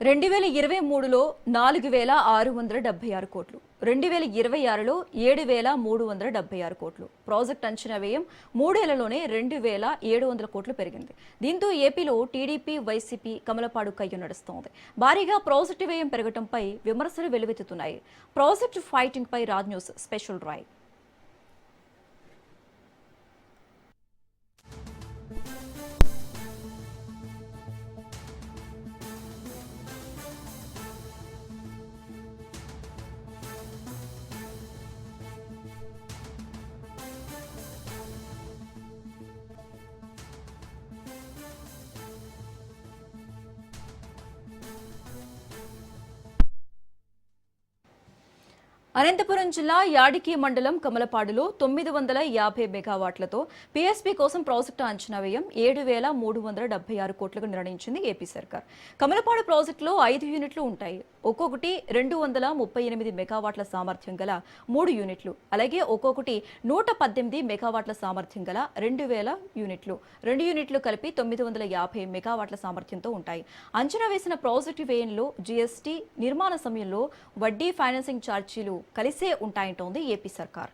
2023లో 4,676 కోట్లు, 2026లో 7,376 కోట్లు. ప్రాజెక్ట్ అంచనా వ్యయం 3 ఏళ్లలోనే 2,700 కోట్లు పెరిగింది. దీంతో ఏపీలో టీడీపీ, వైసీపీ కమలపాడు కయ్యం నడుస్తోంది. భారీగా ప్రాజెక్టు వ్యయం పెరగడంపై విమర్శలు వెల్లువెత్తుతున్నాయి. ప్రాజెక్టు ఫైటింగ్ పై Raj news special drive. Anantapuram జిల్లా యాడికి మండలం కమలపాడులో 950 మెగావాట్లతో పీఎస్పీ కోసం ప్రాజెక్టు అంచనా వ్యయం 7,376 కోట్లుగా నిర్ణయించింది ఏపీ సర్కార్. కమలపాడు ప్రాజెక్టులో 5 యూనిట్లు ఉంటాయి. ఒక్కొక్కటి 238 మెగావాట్ల సామర్థ్యం గల 3 యూనిట్లు, అలాగే ఒక్కొక్కటి 118 మెగావాట్ల సామర్థ్యం గల 2,000 యూనిట్లు. 2 యూనిట్లు కలిపి 950 మెగావాట్ల సామర్థ్యంతో ఉంటాయి. అంచనా వేసిన ప్రాజెక్టు వ్యయంలో జీఎస్టీ, నిర్మాణ సమయంలో వడ్డీ, ఫైనాన్సింగ్ ఛార్జీలు కలిసే ఉంటాయంటోంది ఏపీ సర్కార్.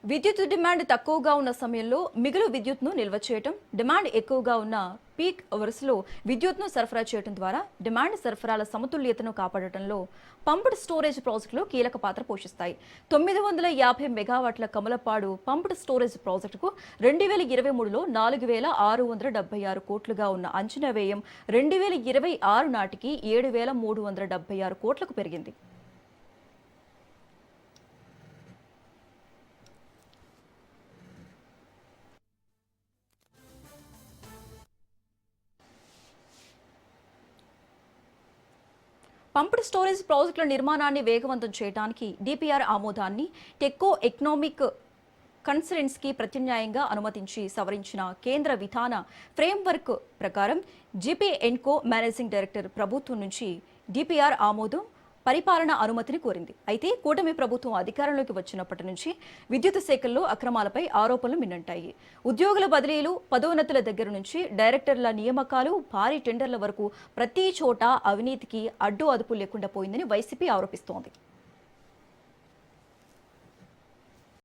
విద్యుత్ డిమాండ్ తక్కువగా ఉన్న సమయంలో మిగులు విద్యుత్ను నిల్వ చేయటం, డిమాండ్ ఎక్కువగా ఉన్న పీక్ అవర్స్లో విద్యుత్ను సరఫరా చేయడం ద్వారా డిమాండ్ సరఫరాల సమతుల్యతను కాపాడటంలో పంప్డ్ స్టోరేజ్ ప్రాజెక్టులు కీలక పాత్ర పోషిస్తాయి. 950 మెగావాట్ల కమలపాడు పంప్డ్ స్టోరేజ్ ప్రాజెక్టుకు 2023లో 4,676 కోట్లుగా ఉన్న అంచనా వ్యయం 2026 నాటికి 7,376 కోట్లకు పెరిగింది. పంప్డ్ స్టోరేజ్ ప్రాజెక్టుల నిర్మాణాన్ని వేగవంతం చేయడానికి డిపిఆర్ ఆమోదాన్ని టెక్కో ఎకనామిక్ కన్సల్టెన్సీకి ప్రత్యామ్నాయంగా అనుమతించి సవరించిన కేంద్ర విధాన ఫ్రేమ్వర్క్ ప్రకారం జీపీఎన్కో మేనేజింగ్ డైరెక్టర్ ప్రభుత్వం నుంచి డిపిఆర్ ఆమోదం, పరిపాలన అనుమతిని కోరింది. అయితే కూటమి ప్రభుత్వం అధికారంలోకి వచ్చినప్పటి నుంచి విద్యుత్ శాఖల్లో అక్రమాలపై ఆరోపణలు మిన్నంటాయి. ఉద్యోగుల బదిలీలు, పదోన్నతుల దగ్గర నుంచి డైరెక్టర్ల నియామకాలు, భారీ టెండర్ల వరకు ప్రతి చోట అవినీతికి అడ్డు అదుపు లేకుండా పోయిందని వైసీపీ ఆరోపిస్తోంది.